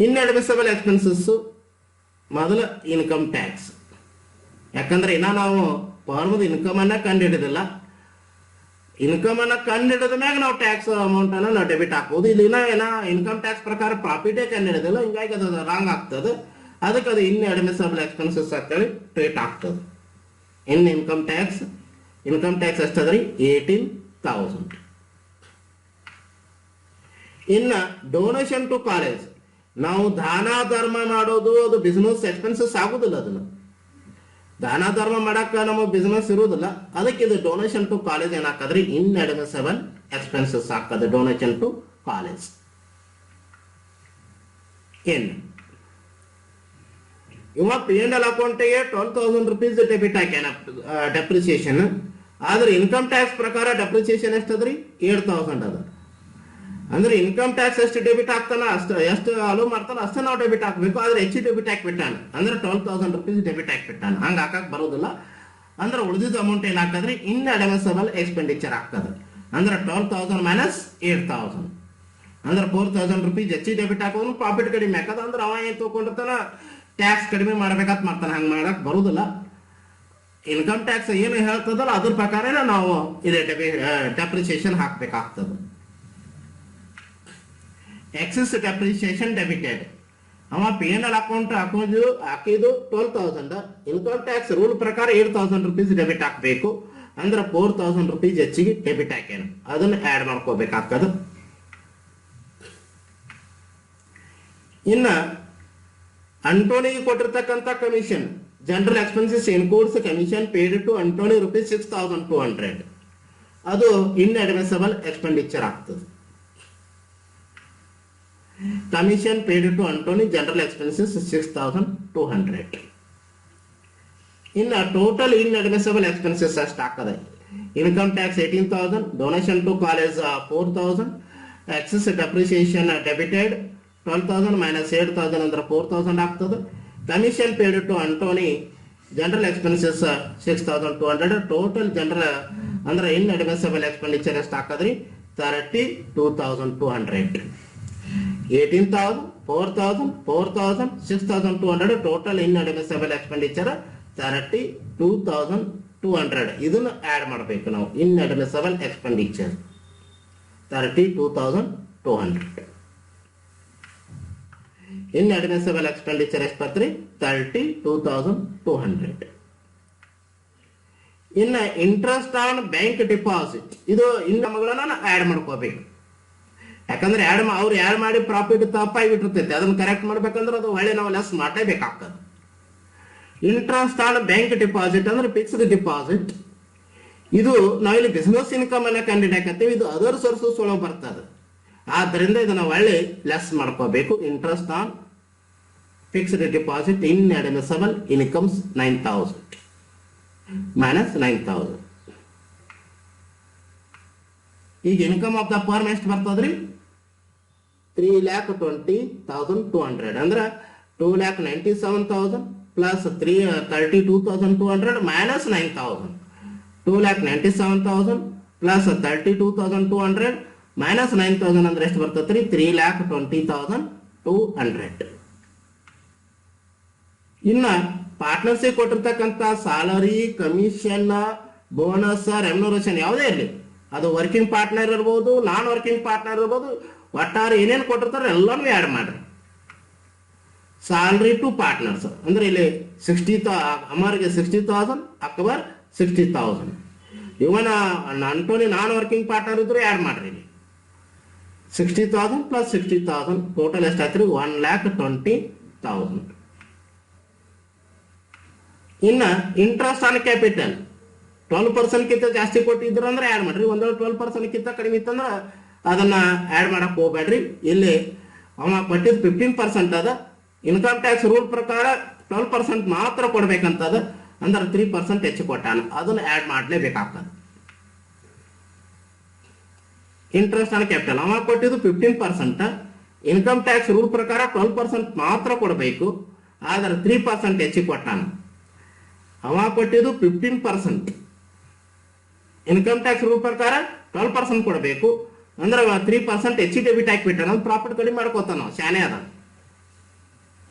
ಇನ್ಅಡ್ಮಿಸಬಲ್ ಎಕ್ಸ್ಪೆನ್ಸಸ್ ಮೊದಲು ಇನ್ಕಮ್ ಟ್ಯಾಕ್ಸ್. ಯಾಕಂದ್ರೆ ಇನ್ನ ನಾವು ಫಾರ್ಮದ ಇನ್ಕಮ್ ಅನ್ನ ಕಂಡುಹಿಡಿದಿಲ್ಲ. ಇನ್ಕಮ್ ಅನ್ನ ಕಂಡುಹಿಡಿದ ಮ್ಯಾಗ ನಾವು ಟ್ಯಾಕ್ಸ್ ಅಮೌಂಟ್ ಅನ್ನ ನಾವು ಡೆಬಿಟ್ ಹಾಕ್ಬೋದು. ಇಲ್ಲಿ ಇನ್ಕಮ್ ಟ್ಯಾಕ್ಸ್ ಪ್ರಕಾರ ಪ್ರಾಫಿಟೇ ಕಂಡುಹಿಡಿದಿಲ್ಲ, ಹಿಂಗಾಗಿ ಅದು ರಾಂಗ್ ಆಗ್ತದೆ. ಅದಕ್ಕೆ ಅದು ಇನ್ಅಡ್ಮಿಸಬಲ್ ಎಕ್ಸ್ಪೆನ್ಸಸ್ ಅಂತೇಳಿ ಟ್ರೀಟ್ ಆಗ್ತದೆ. ಇನ್ಕಮ್ ಟ್ಯಾಕ್ಸ್ ಎಷ್ಟದ್ರಿ? 18,000. ಇನ್ನ ಡೊನೇಷನ್ ಟು ಕಾಲೇಜ್, ನಾವು ದಾನ ಧರ್ಮ ಮಾಡೋದು ಅದು ಬಿಸ್ನೆಸ್ ಎಕ್ಸ್ಪೆನ್ಸಸ್ ಆಗುದಿಲ್ಲ. ಅದನ್ನ ದಾನ ಧರ್ಮ ಮಾಡಕ್ಕ ನಮ್ಮ ಬಿಸ್ನೆಸ್ ಇರುವುದಿಲ್ಲ. ಅದಕ್ಕೆ ಇದು ಡೊನೇಷನ್ ಟು ಕಾಲೇಜ್ ಏನಾಕದ್ರಿ? ಇನ್ಅಡ್ಮಿಸಬಲ್ ಎಕ್ಸ್ಪೆನ್ಸಸ್ ಆಗ್ತದೆ. ಡೊನೇಷನ್ ಟು ಕಾಲೇಜ್ ಇವ P&L ಅಕೌಂಟಿಗೆ 12,000 rupees ಡೆಬಿಟ್ ಹಾಕ್ಯಾನ ಡೆಪ್ರಿಸಿಯೇಷನ್. ಆದ್ರೆ ಇನ್ಕಮ್ ಟ್ಯಾಕ್ಸ್ ಪ್ರಕಾರ ಡೆಪ್ರಿಸಿಯೇಷನ್ ಎಷ್ಟದ್ರಿ? 8,000 ಅದ. ಅಂದ್ರೆ ಇನ್ಕಮ್ ಟ್ಯಾಕ್ಸ್ ಎಷ್ಟು ಡೆಬಿಟ್ ಆಗ್ತಾನ ಎಷ್ಟು ಅಲೋ ಮಾಡ್ತಾನ ಅಷ್ಟೇ ನಾವು ಡೆಬಿಟ್ ಹಾಕ್ಬೇಕು. ಆದ್ರೆ ಹೆಚ್ಚು ಡೆಬಿಟ್ ಹಾಕ್ಬಿಟ್ಟಾನ ಅಂದ್ರೆ 12,000 rupees ಡೆಬಿಟ್ ಹಾಕ್ಬಿಟ್ಟಾನ. ಹಂಗ ಹಾಕಕ್ ಬರೋದಿಲ್ಲ. ಅಂದ್ರೆ ಉಳಿದಿದ್ದ ಅಮೌಂಟ್ ಏನಾಗ್ತದ್ರಿ? ಇನ್ಅಡ್ಮಿಸಬಲ್ ಎಕ್ಸ್ಪೆಂಡಿಚರ್ ಆಗ್ತದೆ. ಅಂದ್ರೆ 12,000 ಮೈನಸ್ 8,000 ಅಂದ್ರೆ 4,000 rupees ಹೆಚ್ಚು ಡೆಬಿಟ್ ಹಾಕೋದು ಪ್ರಾಫಿಟ್ ಕಡಿಮೆ ಹಾಕದ. ಅಂದ್ರೆ ಅವ ಏನ್ ತಗೊಂಡಿರ್ತಾನ ಟ್ಯಾಕ್ಸ್ ಕಡಿಮೆ ಮಾಡ್ಬೇಕಂತ ಮಾಡ್ತಾನೆ. ಹಂಗ ಮಾಡಕ್ ಬರುದಿಲ್ಲ. ಇನ್ಕಮ್ ಟ್ಯಾಕ್ಸ್ ಏನು ಹೇಳ್ತದಲ್ಲ ಅದ್ರ ಪ್ರಕಾರ ನಾವು ಇದೇ ಡೆಪ್ರಿಸಿಯೇಷನ್ ಹಾಕ್ಬೇಕಾಗ್ತದೆ. Excess depreciation debited. ಅವ P&L ಅಕೌಂಟ್ ಹಾಕಿದ್ದು 12,000. ಇನ್ಕಮ್ ಟ್ಯಾಕ್ಸ್ ರೂಲ್ ಪ್ರಕಾರ 8,000 rupees ಡೆಬಿಟ್ ಹಾಕ್ಬೇಕು. ಅಂದ್ರೆ 4,000 rupees ಹೆಚ್ಚಿಗೆ ಡೆಬಿಟ್ ಹಾಕ್ಯಾನ. ಅದನ್ನ ಆಡ್ ಮಾಡ್ಕೋಬೇಕಾಗ್ತದೆ. ಇನ್ನ ಅಂಟೋನಿಗೆ ಕೊಟ್ಟಿರ್ತಕ್ಕಂಥ commission general expenses includes commission paid to Antony rupees 6,200. ಅದು ಇನ್ಅಡ್ಮಿಸಬಲ್ ಎಕ್ಸ್ಪೆಂಡಿಚರ್ ಆಗ್ತದೆ. Commission paid to Antony general expenses 6,200. ಇನ್ನು ಟೋಟಲ್ ಇನ್ಅಡ್ಮಿಸಬಲ್ ಎಕ್ಸ್ಪೆನ್ಸಸ್ ಅಷ್ಟು ಆಗ್ತದೆ. Income tax 18,000, donation to college 4,000, excess depreciation debited 12,000 minus 8,000 ಅಂದ್ರೆ 4,000 ಆಗ್ತದೆ. Commission paid to Antony general expenses 6,200. Total general ಅಂದ್ರೆ inadmissible expenditure ಎಷ್ಟು ಹಾಕದ್ರಿ? 32,200. 18,000, 4,000, 6,200 total inadmissible expenditure 32,200. ಇದನ್ನು add ಮಾಡಬೇಕು ನಾವು. inadmissible expenditure 32,200. inadmissible expenditure ಎಷ್ಟು ಬರ್ತ್ರಿ? 32,200. ಇನ್ನ ಇಂಟ್ರೆಸ್ಟ್ ಆನ್ ಬ್ಯಾಂಕ್ ಡಿಪಾಸಿಟ್, ಇದು ಇನ್ಕಮ್ಗಳನ್ನ ಆಡ್ ಮಾಡ್ಕೋಬೇಕು. ಯಾಕಂದ್ರೆ ಅವ್ರು ಆಡ್ ಮಾಡಿ ಪ್ರಾಫಿಟ್ ತಪ್ಪಾಗಿಬಿಟ್ಟಿರ್ತೈತೆ, ಅದನ್ನ ಕರೆಕ್ಟ್ ಮಾಡ್ಬೇಕಂದ್ರೆ ಅದು ಒಳ್ಳೆ ನಾವು ಲೆಸ್ ಮಾಡಲೇಬೇಕಾಗ್ತದೆ. ಇಂಟ್ರೆಸ್ಟ್ ಆನ್ ಬ್ಯಾಂಕ್ ಡಿಪಾಸಿಟ್ ಅಂದ್ರೆ ಫಿಕ್ಸ್ಡ್ ಡಿಪಾಸಿಟ್. ಇದು ನಾವಿಲ್ಲಿ ಬಿಸ್ನೆಸ್ ಇನ್ಕಮ್ ಅನ್ನ ಕಂಡಿಡಿಯಾಕತ್ತೀವಿ, ಇದು ಅದರ್ ಸೋರ್ಸಸ್ ಒಳಗೆ ಬರ್ತದೆ. ಆದ್ದರಿಂದ ಇದನ್ನ ಒಳ್ಳೆ ಲೆಸ್ ಮಾಡ್ಕೋಬೇಕು. Interest on fixed deposit inadmissible incomes 9,000 minus 9,000. ಈಗ ಇನ್ಕಮ್ ಆಫ್ ದ ಫರ್ಮ್ ಎಷ್ಟು ಬರ್ತದ್ರಿ? 3,20,200 ಅಂದ್ರೆ 2,97,000 ಪ್ಲಸ್ 32,200 ಮೈನಸ್ 9,000. 2,97,000 ಪ್ಲಸ್ 32,200 ಮೈನಸ್ 9,000 ಅಂದ್ರೆ ಎಷ್ಟು ಬರ್ತದ್ರಿ? 3,20,200. ಇನ್ನ ಪಾರ್ಟ್ನರ್ಶಿಪ್ ಕೊಟ್ಟಿರ್ತಕ್ಕಂಥ ಸ್ಯಾಲರಿ, ಕಮಿಷನ್, ಬೋನಸ್, ರೆಮ್ಯುನರೇಷನ್ ಯಾವುದೇ ಇರಲಿ, ಅದು ವರ್ಕಿಂಗ್ ಪಾರ್ಟ್ನರ್ ಇರ್ಬೋದು, ನಾನ್ ವರ್ಕಿಂಗ್ ಪಾರ್ಟ್ನರ್ ಇರ್ಬೋದು, ಒಟ್ಟಾರೆ ಏನೇನು ಕೊಟ್ಟಿರ್ತಾರೆ ಎಲ್ಲಾನು ಆ್ಯಡ್ ಮಾಡ್ರಿ. ಸ್ಯಾಲರಿ ಟು ಪಾರ್ಟ್ನರ್ಸ್ ಅಂದ್ರೆ ಇಲ್ಲಿ 60,000, ಅಮರ್ಗೆ 60,000, ಅಕ್ಬರ್ 60,000. ಇವನ್ ಅಂಟೋನಿ ನಾನ್ ವರ್ಕಿಂಗ್ ಪಾರ್ಟ್ನರ್ ಇದ್ರು ಆ್ಯಡ್ ಮಾಡ್ರಿ. ಇಲ್ಲಿ 60,000 ಪ್ಲಸ್ 60,000 ಟೋಟಲ್ ಎಷ್ಟಾಯ್ತು? 1,20,000. ಇನ್ನ ಇಂಟ್ರೆಸ್ಟ್ ಆನ್ ಕ್ಯಾಪಿಟಲ್ 12% ಕಿಂತ ಜಾಸ್ತಿ ಕೊಟ್ಟಿದ್ರು ಅಂದ್ರೆ ಆ್ಯಡ್ ಮಾಡ್ರಿ. ಒಂದ್ 12% ಕಿಂತ ಕಡಿಮೆ ಇತ್ತಂದ್ರೆ ಅದನ್ನ ಆ್ಯಡ್ ಮಾಡಕ್ ಹೋಗ್ಬೇಡ್ರಿ. ಇಲ್ಲಿ ಅವ ಕೊಟ್ಟಿದ್ದು 15% ಅದ. ಇನ್ಕಮ್ ಟ್ಯಾಕ್ಸ್ ರೂಲ್ ಪ್ರಕಾರ 12% ಮಾತ್ರ ಕೊಡ್ಬೇಕಂತದ, ಅಂದ್ರೆ 3% ಹೆಚ್ಚು ಕೊಟ್ಟಾನ, ಅದನ್ನ ಆ್ಯಡ್ ಮಾಡ್ಲೇಬೇಕಾಗ್ತದೆ. ಇಂಟ್ರೆಸ್ಟ್ ಆನ್ ಕ್ಯಾಪಿಟಲ್ ಅವ ಕೊಟ್ಟಿದ್ದು 15%, ಇನ್ಕಮ್ ಟ್ಯಾಕ್ಸ್ ರೂಲ್ ಪ್ರಕಾರ 12% ಮಾತ್ರ ಕೊಡಬೇಕು, ಆದ್ರೆ 3% ಹೆಚ್ಚು ಕೊಟ್ಟಾನ. ಅವ ಕೊಟ್ಟಿದ್ದು 15%, ಇನ್ಕಮ್ ಟ್ಯಾಕ್ಸ್ ರೂಲ್ ಪ್ರಕಾರ 12% ಕೊಡಬೇಕು, ಅಂದ್ರೆ 3% ಹೆಚ್ಚು ಡೆಬಿಟ್ ಹಾಕಿಬಿಟ್ಟಾನ, ಪ್ರಾಫಿಟ್ ಕಡಿಮೆ ಮಾಡ್ಕೋತಾನ. ನಾವು ಶಾನೆ ಅದ,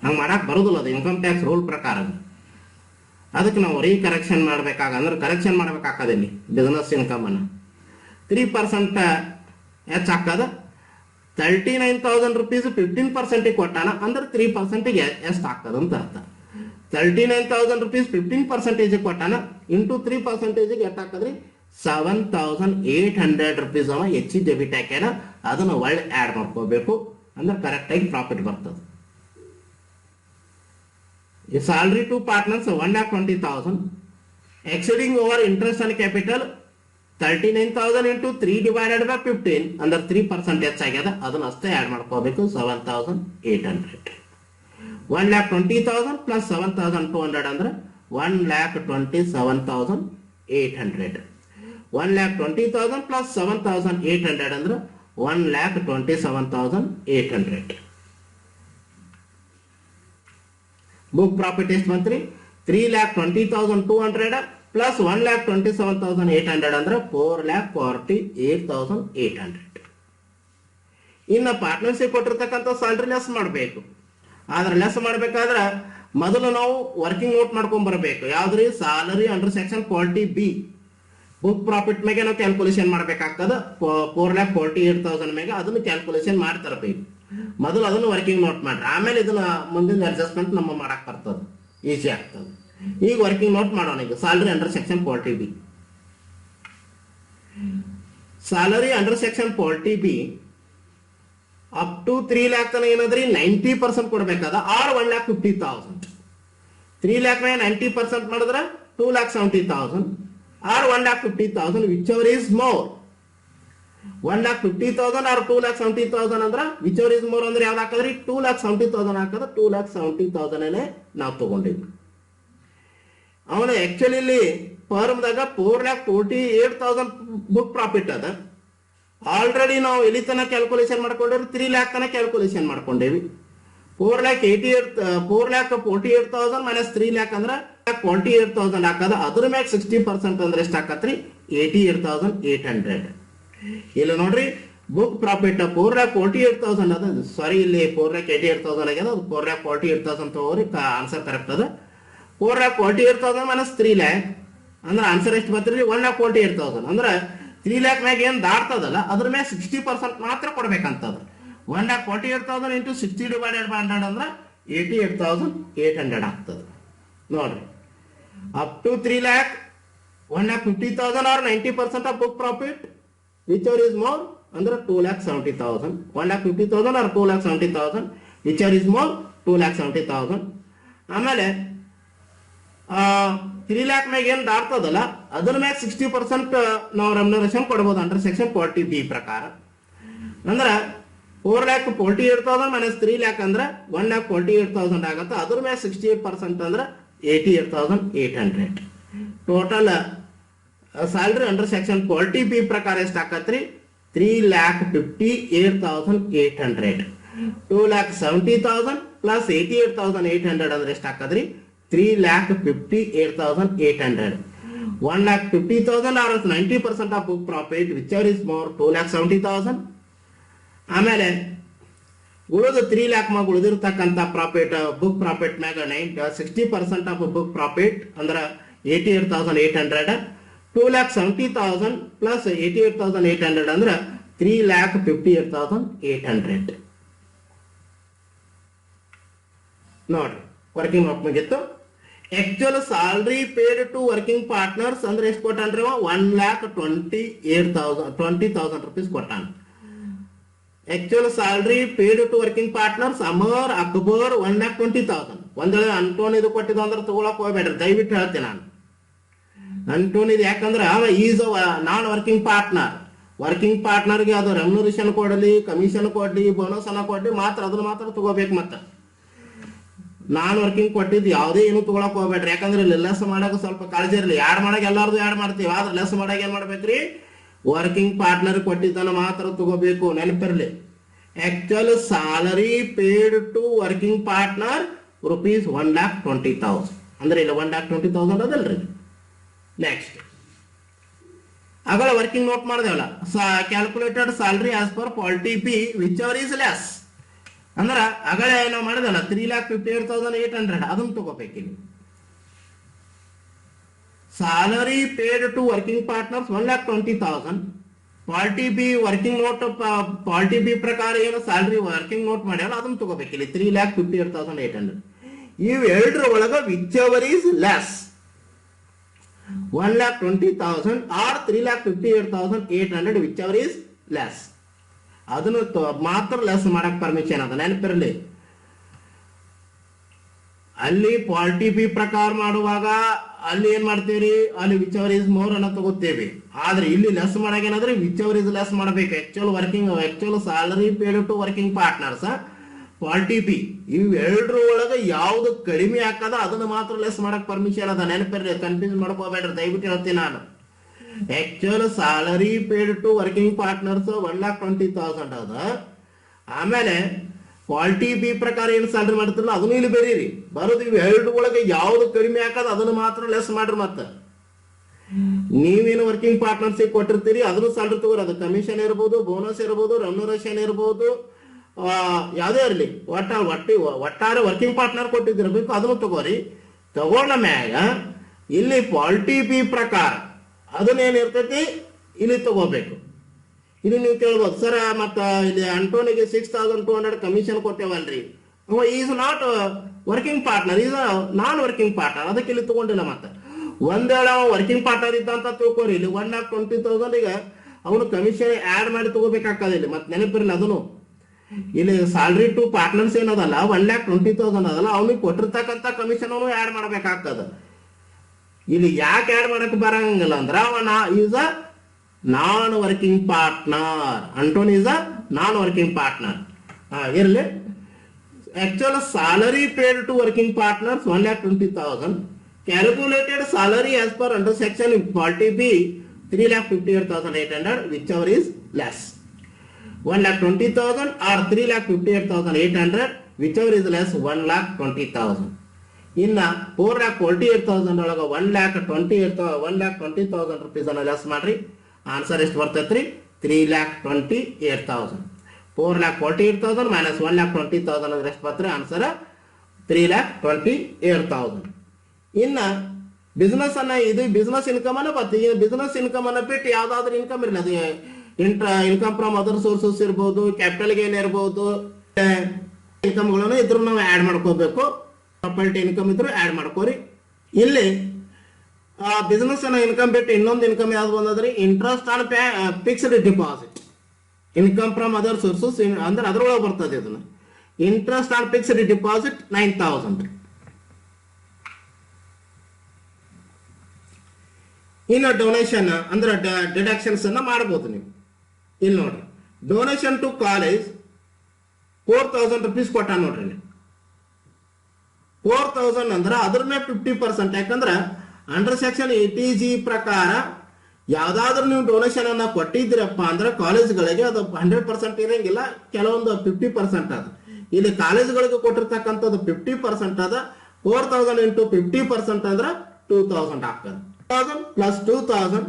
ಹಂಗೆ ಮಾಡಕ್ ಬರೋದಿಲ್ಲ ಅದು ಇನ್ಕಮ್ ಟ್ಯಾಕ್ಸ್ ರೂಲ್ ಪ್ರಕಾರ. ಅದಕ್ಕೆ ನಾವು ರೀಕರೆಕ್ಷನ್ ಅಂದ್ರೆ ಕರೆಕ್ಷನ್ ಮಾಡ್ಬೇಕಾಗ್ತದೆ. ಇಲ್ಲಿ ಬಿಸ್ನೆಸ್ ಇನ್ಕಮ್ ಅನ್ನ 3% ಹೆಚ್ಚಾಕದ. 39,000 rupees 15% ಕೊಟ್ಟಾನ, ಅಂದ್ರೆ 3% ಎಷ್ಟು ಆಗ್ತದ ಅಂತ ಅರ್ಥ. 39,000 rupees 15% ಕೊಟ್ಟಾನ ಇಂಟು 3% ಎಷ್ಟು ಹಾಕದ್ರಿ? 7,800 rupees ಅವ ಹೆಚ್ಚು ಡೆಬಿಟ್ ಹಾಕ್ಯಾನ. ಅದನ್ನ ಒಳ್ಳೆ ಆ್ಯಡ್ ಮಾಡ್ಕೋಬೇಕು, ಅಂದ್ರೆ ಕರೆಕ್ಟ್ ಆಗಿ ಪ್ರಾಫಿಟ್ ಬರ್ತದೆ. Salary to partners 1,20,000 exceeding over interest on capital 39,000 into 3 divided by 15 ಅಂದ್ರೆ 3% ಹೆಚ್ಚಾಗ್ಯದ. ಅದನ್ನ ಅಷ್ಟೇ ಆ್ಯಡ್ ಮಾಡ್ಕೋಬೇಕು. 7,800. 1,20,000 ಪ್ಲಸ್ 7,200 ಅಂದ್ರೆ 1,27,800. 1,20,000 ಪ್ಲಸ್ 7,800 ಅಂದ್ರೆ 1,27,800. ಬುಕ್ ಪ್ರಾಫಿಟ್ ಎಷ್ಟು ಬಂತ್ರಿ? 3,20,200 ಪ್ಲಸ್ 1,27,800 ಅಂದ್ರೆ 4,48,800. ಇನ್ನ ಪಾರ್ಟ್ನರ್ಶಿಪ್ ಕೊಟ್ಟಿರ್ತಕ್ಕಂಥ ಸ್ಯಾಲರಿ ಲೆಸ್ ಮಾಡಬೇಕು. ಆದ್ರೆ ಲೆಸ್ ಮಾಡ್ಬೇಕಾದ್ರೆ ಮೊದಲು ನಾವು ವರ್ಕಿಂಗ್ ನೋಟ್ ಮಾಡ್ಕೊಂಡ್ ಬರಬೇಕು. ಯಾವ್ದ್ರಿ? Salary under section 40B book profit ಮೇಲೆ ನಾವು ಕ್ಯಾಲ್ಕುಲೇಷನ್ ಮಾಡ್ಬೇಕಾಗ್ತದ. 4,48,000 ಮೇಲೆ ಅದನ್ನು ಕ್ಯಾಲ್ಕುಲೇಷನ್ ಮಾಡಿ ತರಬೇಕು. ಮೊದಲು ಅದನ್ನು ವರ್ಕಿಂಗ್ ನೋಟ್ ಮಾಡ್ರಿ, ಆಮೇಲೆ ಇದನ್ನ ಮುಂದಿನ ಅಡ್ಜಸ್ಟ್ಮೆಂಟ್ ನಮ್ಮ ಮಾಡಕ್ ಬರ್ತದೆ, ಈಸಿ ಆಗ್ತದೆ. ಈಗ ವರ್ಕಿಂಗ್ ನೋಟ್ ಮಾಡೋಣ. ಈಗ salary under section 40B. Salary under section 40B up to 3 lakh ತನ ಏನದ್ರಿ 90% ಕೊಡ್ಬೇಕಾದ, ಆರ್ 1,50,000. 3 lakh 90% ಮಾಡಿದ್ರೆ 2,70,000 or 1,50,000 which ever is more. 1,50,000 or 2,70,000 ಅಂದ್ರೆ ವಿಚ್ ಎವರ್ ಈಸ್ ಮೋರ್ ಅಂದ್ರೆ ಯಾವ್ದು ಹಾಕದ್ರಿ? 2,70,000 ಹಾಕದ. 2,70,000 ನಾವು ತಗೊಂಡಿದ್ವಿ. ಅವನ ಆಕ್ಚುಲಿ ಇಲ್ಲಿ ಫರ್ಮ್ದಾಗ 4,48,000 ಬುಕ್ ಪ್ರಾಫಿಟ್ ಅದ. ಆಲ್ರೆಡಿ ನಾವು ಎಲ್ಲಿ ತನ ಕ್ಯಾಲ್ಕುಲೇಷನ್ ಮಾಡ್ಕೊಂಡೇವಿ? 3 lakh ತನ ಕ್ಯಾಲ್ಕುಲೇಷನ್ ಮಾಡ್ಕೊಂಡೇವಿ. 4,48,000 ಮೈನಸ್ 3 lakh ಅಂದ್ರೆ 48,000 ಹಾಕದ. ಅದ್ರ ಮ್ಯಾಗ 60% ಅಂದ್ರೆ ಎಷ್ಟು ಹಾಕತ್ರಿ? 88,800. ಇಲ್ಲಿ ನೋಡ್ರಿ ಬುಕ್ ಪ್ರಾಫಿಟ್ 4,48,000 ಅದ. ಸಾರಿ, ಇಲ್ಲಿ 4,88,000 ಆಗ್ಯದ. ಅದು 4,48,000 ತಗೋರಿ, ಆನ್ಸರ್ ಕರೆಕ್ಟ್ ಅದ. 4,48,000 ಮೈನಸ್ 3 lakh ಅಂದ್ರೆ ಆನ್ಸರ್ ಎಷ್ಟು ಬರ್ತೀರಿ? 1,48,000. ಅಂದ್ರೆ 3 lakh ಮ್ಯಾಗ ಏನ್ ದಾಟ್ತದಲ್ಲ ಅದ್ರ ಮ್ಯಾಗ 60% ಮಾತ್ರ ಕೊಡ್ಬೇಕಂತದ. 1,48,000 ಇಂಟು 60 ಡಿವೈಡೆಡ್ ಬೈ 100 ಅಂದ್ರೆ 88,800 ಆಗ್ತದೆ. ನೋಡ್ರಿ, up to 3 lakh 1,50,000 or 90% of book profit, which ever is more ಅಂದ್ರೆ 2,70,000. 1,50,000 or 2,70,000, which ever is more 2,70,000. ಆಮೇಲೆ 3 lakh ಮ್ಯಾಗ ಏನ್ ದಾಟ್ತದಲ್ಲ ಅದ್ರ ಮ್ಯಾಗ 60% ನಾವು ರೆಮ್ಯುನರೇಷನ್ ಕೊಡ್ಬೋದು ಅಂಡರ್ ಸೆಕ್ಷನ್ 40B ಪ್ರಕಾರ. ಅಂದ್ರೆ 4,48,000 ಮೈನಸ್ 3 lakh ಅಂದ್ರೆ 1,48,000 ಆಗತ್ತೆ. ಅದ್ರ ಮ್ಯಾಗ 68% ಅಂದ್ರೆ 88,800. Total salary under section 40B ಪ್ರಕಾರ ಎಷ್ಟು ಆಕತ್ರಿ? 3,58,800. 2,70,000 ಪ್ಲಸ್ 88,800 ಅಂದ್ರೆ ಎಷ್ಟು ಹಾಕದ್ರಿ? 3,58,800. 1,50,000 or 90% of book profit, which are is more 2,70,000. ಆಮೇಲೆ ಉಳಿದ 3 lakh ಮ್ಯಾಗ ಉಳಿದಿರ್ತಕ್ಕಂಥ ಪ್ರಾಫಿಟ್, ಬುಕ್ ಪ್ರಾಫಿಟ್ ಮ್ಯಾಗ 60% ಆಫ್ ಬುಕ್ ಪ್ರಾಫಿಟ್ ಅಂದ್ರೆ 88,800. 2,70,000 ಪ್ಲಸ್ 88,800 ಅಂದ್ರೆ 3,58,800. ನೋಡ್ರಿ, ವರ್ಕಿಂಗ್ ನೋಟ್ ಮುಗಿತ್ತು. Actual salary paid to working partners ಅಂದ್ರೆ ಎಷ್ಟು ಕೊಟ್ಟಾನ್ರಿ? 1,20,000 rupees ಕೊಟ್ಟಾನ. Actual salary paid to working partners Amar Akbar 1,20,000. ಒಂದ್ ವೇಳೆ ಅಂಟೋನ್ ಇದು ಕೊಟ್ಟಿದ್ದು ಅಂದ್ರೆ ತಗೊಳಕ್ ಹೋಗ್ಬೇಡ್ರಿ, ದಯವಿಟ್ಟು ಹೇಳ್ತೀನಿ ನಾನು. ಅಂಟೋನ್ ಇದು ಯಾಕಂದ್ರೆ is non working partner. Working ಪಾರ್ಟ್ನರ್ಗೆ ಅದು ರೆಮ್ಯುನರೇಷನ್ ಕೊಡಲಿ, ಕಮಿಷನ್ ಕೊಡ್ಲಿ, ಬೋನಸ್ ಅನ್ನ ಕೊಡ್ಲಿ, ಮಾತ್ರ ಅದನ್ನ ಮಾತ್ರ ತಗೋಬೇಕು. ಮತ್ತೆ ನಾನ್ ವರ್ಕಿಂಗ್ ಕೊಟ್ಟಿದ್ದು ಯಾವುದೇ ಏನು ತಗೊಳಕ್ ಹೋಗ್ಬೇಡ್ರಿ. ಯಾಕಂದ್ರೆ ಲೆಸ್ ಮಾಡಕ್ ಸ್ವಲ್ಪ ಕಾಳಜಿ ಇರಲಿ. ಯಾಡ್ ಮಾಡಕ್ ಎಲ್ಲಾರ್ದು ಯಾಡ್ ಮಾಡ್ತೀವಿ, ಆದ್ರೆ ಲೆಸ್ ಮಾಡಕ್ ಏನ್ ಮಾಡ್ಬೇಕ್ರಿ? ವರ್ಕಿಂಗ್ ಪಾರ್ಟ್ನರ್ ಕೊಟ್ಟಿದ್ದನ್ನ ಮಾತ್ರ ತಗೋಬೇಕು, ನೆನಪಿರ್ಲಿ. Actual salary paid to working partner rupees 1,20,000 ಅಂದ್ರೆ ಇಲ್ಲ 1,20,000 ಅದಲ್ರಿ. ನೆಕ್ಸ್ಟ್ ಆಗಲ ವರ್ಕಿಂಗ್ ನೋಟ್ ಮಾಡಿದೇವಲ್ಲ, calculated salary as per 40B which ever is less ಅಂದ್ರೆ ಆಗಲೇ ನಾವು ಮಾಡಿದಲ್ಲ 3,58,800 ಅದನ್ನ ತಗೋಬೇಕಿಲ್ಲಿ. Salary paid to working partners 1,20,000. 40B working note 40B ಪ್ರಕಾರ ಏನು ಸ್ಯಾಲರಿ ವರ್ಕಿಂಗ್ ನೋಟ್ ಮಾಡ್ಯಾರ ಅದನ್ನ ತಗೋಬೇಕಿಲ್ಲಿ 3,58,800. ಇವೆರಡರ ಒಳಗ which ever is less 1,20,000 or 3,58,800 which ever is less ಅದನ್ನು ಮಾತ್ರ ಲೆಸ್ ಮಾಡಕ್ ಪರ್ಮಿಷನ್ ಅದ, ನೆನಪಿರಲಿ. ಅಲ್ಲಿ 40B ಪ್ರಕಾರ ಮಾಡುವಾಗ ಅಲ್ಲಿ ಏನ್ ಮಾಡ್ತೇವ್ರಿ? ಅಲ್ಲಿ ವಿಚ್ ಎವರ್ ಈಸ್ ಮೋರ್ ಅನ್ನ ತಗೋತೇವೆ. ಆದ್ರೆ ಇಲ್ಲಿ ಲೆಸ್ ಮಾಡಕ್ ಏನಾದ್ರೆ ವಿಚ್ ಎವರ್ ಈಸ್ ಲೆಸ್ ಮಾಡಬೇಕು. Actual salary paid to working partners 40B ಇವೆರಡರ ಒಳಗೆ ಯಾವ್ದು ಕಡಿಮೆ ಹಾಕದ ಅದನ್ನ ಮಾತ್ರ ಲೆಸ್ ಮಾಡಕ್ ಪರ್ಮಿಷನ್ ಅದ, ನೆನಪಿರ್ಲಿ. ಕನ್ಫ್ಯೂಸ್ ಮಾಡ್ಕೋಬೇಡ್ರಿ, ದಯವಿಟ್ಟು ಹೇಳ್ತೀನಿ ನಾನು. Actual salary paid to working partners 1,20,000 ಅದ. ಆಮೇಲೆ 40B ಪ್ರಕಾರ ಏನು ಸ್ಯಾಲರಿ ಮಾಡ್ತಿರಲ್ಲ ಅದನ್ನು ಇಲ್ಲಿ ಬೇರೀರಿ ಬರೋದು. ಇವು ಎರಡು ಒಳಗೆ ಯಾವ್ದು ಕಡಿಮೆ ಹಾಕದ ಅದನ್ನು ಮಾತ್ರ ಲೆಸ್ ಮಾಡ್ರಿ. ಮತ್ತೆ ನೀವೇನು ವರ್ಕಿಂಗ್ ಪಾರ್ಟ್ನರ್ಶಿಪ್ ಕೊಟ್ಟಿರ್ತೀರಿ ಅದನ್ನು ಸ್ಯಾಲರಿ ತಗೋರಿ. ಅದು ಕಮಿಷನ್ ಇರ್ಬೋದು, ಬೋನಸ್ ಇರ್ಬೋದು, ರೆಮ್ಯುನರೇಷನ್ ಇರ್ಬೋದು, ಯಾವುದೇ ಇರಲಿ, ಒಟ್ಟಾರೆ ವರ್ಕಿಂಗ್ ಪಾರ್ಟ್ನರ್ ಕೊಟ್ಟಿದ್ದಿರ್ಬೇಕು ಅದನ್ನು ತಗೋರಿ. ತಗೊಂಡ ಮ್ಯಾಗ ಇಲ್ಲಿ 40B ಪ್ರಕಾರ ಅದನ್ನೇನಿರ್ತೈತಿ ಇಲ್ಲಿ ತಗೋಬೇಕು. ಇಲ್ಲಿ ನೀವು ಕೇಳ್ಬೋದು, ಸರ್ ಮತ್ತ ಇಲ್ಲಿ ಅಂಟೋನಿಗೆ 6,200 ಕಮಿಷನ್ ಕೊಟ್ಟೇವಲ್ರಿ, is not working partner, is non working partner, ಅದಕ್ಕೆ ಇಲ್ಲಿ ತಗೊಂಡಿಲ್ಲ. ಮತ್ತೆ ಒಂದ್ ವೇಳೆ ವರ್ಕಿಂಗ್ ಪಾರ್ಟ್ನರ್ ಇದ್ದಂತ ತಿಳ್ಕೊರಿ, ಇಲ್ಲಿ 1,20,000 ಈಗ ಅವನು ಕಮಿಷನ್ ಆಡ್ ಮಾಡಿ ತಗೋಬೇಕಾಗ್ತದೆ ಇಲ್ಲಿ. ಮತ್ತೆ ನೆನಪಿರಲಿ ಅದನ್ನು ಇಲ್ಲಿ ಸ್ಯಾಲರಿ ಟು ಪಾರ್ಟ್ನರ್ಸ್ ಏನದಲ್ಲ 1,20,000 ಅದಲ್ಲ, ಅವನಿಗೆ ಕೊಟ್ಟಿರ್ತಕ್ಕಂಥ ಕಮಿಷನ್ ಅವನು ಆಡ್ ಮಾಡ್ಬೇಕಾಗ್ತದ. ಇಲ್ಲಿ ಯಾಕೆ ಆಡ್ ಮಾಡಕ್ ಬರಂಗಿಲ್ಲ ಅಂದ್ರ ಅವನ is a non working partner. Anton is a non working partner. ಇರ್ಲಿ. Actual salary paid to working partners 1,20,000. Calculated salary as per under section 40B 3,58,800 which ever is less. 1,20,000 or 3,58,800 which ever is less 1,20,000. ಇನ್ನ 4,48,000 ಒಳಗ 1,20,000 rupees ಅನ್ನ less ಮಾಡ್ರಿ. Answer ಎಷ್ಟು ಬರ್ತೈತ್ರಿ? 3,28,000. 4,48,000 minus 1,20,000 ಅಂದ್ರೆ ಎಷ್ಟು ಬರ್ತದೆ ಆನ್ಸರ್ 3,28,000. ಇನ್ನ ಬಿಸ್ನೆಸ್ ಅನ್ನ ಇದು ಬಿಸ್ನೆಸ್ ಇನ್ಕಮ್ ಅನ್ನ ಬರ್ತದೆ. ಈ ಬಿಸ್ನೆಸ್ ಇನ್ಕಮ್ ಅನ್ನ ಬಿಟ್ಟು ಯಾವ್ದಾದ್ರು ಇನ್ಕಮ್ ಇರಲಿ, ಅದು ಇನ್ಕಮ್ ಫ್ರಮ್ ಅದರ್ ಸೋರ್ಸಸ್ ಇರ್ಬೋದು, ಕ್ಯಾಪಿಟಲ್ ಗೇನ್ ಇರ್ಬೋದು, ಇನ್ಕಮ್ಗಳನ್ನು ಇದ್ರು ನಾವು ಆ್ಯಡ್ ಮಾಡ್ಕೋಬೇಕು. ಪ್ರಾಪರ್ಟಿ ಇನ್ಕಮ್ ಇದ್ರು ಆ್ಯಡ್ ಮಾಡ್ಕೋರಿ. ಇಲ್ಲಿ ಬಿಸ್ನೆಸ್ ಅನ್ನ ಇನ್ಕಮ್ ಬಿಟ್ಟು ಇನ್ನೊಂದು ಇನ್ಕಮ್ ಯಾವ್ದು ಬಂದದ್ರಿ, interest on fixed deposit. Income from other sources ಅಂದ್ರೆ ಅದ್ರೊಳಗೆ ಬರ್ತದೆ ಅದನ್ನ. Interest on fixed deposit 9,000. ಇನ್ನು ಡೊನೇಷನ್ ಅಂದ್ರೆ ಡಿಡಕ್ಷನ್ಸ್ ಅನ್ನ ಮಾಡಬಹುದು ನೀವು. ಇಲ್ಲಿ ನೋಡ್ರಿ, ಡೊನೇಷನ್ ಟು ಕಾಲೇಜ್ 4,000 rupees ಕೊಟ್ಟ ನೋಡ್ರಿ. 4,000 ಅಂದ್ರೆ ಅದ್ರ ಮೇಲೆ 50%. ಯಾಕಂದ್ರೆ ಅಂಡರ್ ಸೆಕ್ಷನ್ 80G ಪ್ರಕಾರ ಯಾವ್ದಾದ್ರು ನೀವು ಡೊನೇಷನ್ ಅನ್ನ ಕೊಟ್ಟಿದ್ದೀರಪ್ಪ ಅಂದ್ರೆ ಕಾಲೇಜ್ಗಳಿಗೆ ಅದು 100% ಇರಂಗಿಲ್ಲ, ಕೆಲವೊಂದು 50% ಅದ. ಇಲ್ಲಿ ಕಾಲೇಜ್ಗಳಿಗೆ ಕೊಟ್ಟಿರ್ತಕ್ಕಂಥದ್ದು 50% ಅದ. 4,000 into 50% ಅಂದ್ರೆ 2,000 ಆಗ್ತದೆ. 2,000 plus 2,000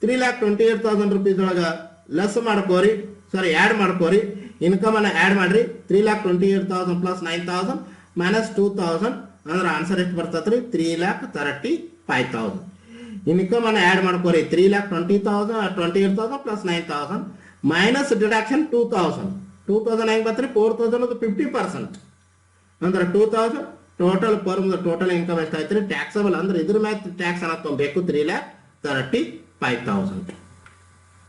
3,28,000 rupees ಒಳಗ ಲೆಸ್ ಮಾಡ್ಕೋರಿ, ಸಾರಿ ಆ್ಯಡ್ ಮಾಡ್ಕೋರಿ. ಇನ್ಕಮ್ ಅನ್ನ ಆ್ಯಡ್ ಮಾಡ್ರಿ. 3,28,000 plus 9,000 minus 2,000 ಅಂದ್ರೆ ಆನ್ಸರ್ ಎಷ್ಟು ಬರ್ತದ್ರಿ 3,35,000. ಇನ್ಕಮ್ ಅನ್ನ ಆ್ಯಡ್ ಮಾಡ್ಕೋರಿ. 3,28,000 plus 9,000 minus deduction 2,000. 2,000 ಹೆಂಗ್ ಬರ್ತರಿ 4,000 ಅದು 50% ಅಂದ್ರೆ 2,000 ಟೋಟಲ್ ಟೋಟಲ್ ಇನ್ಕಮ್ ಎಷ್ಟಾಯ್ತು ಟ್ಯಾಕ್ಸಬಲ್ ಅಂದ್ರೆ ಇದ್ರ ಮೇಲೆ ಟ್ಯಾಕ್ಸ್ ಅನ್ನ ತಗೋಬೇಕು 3,35,000.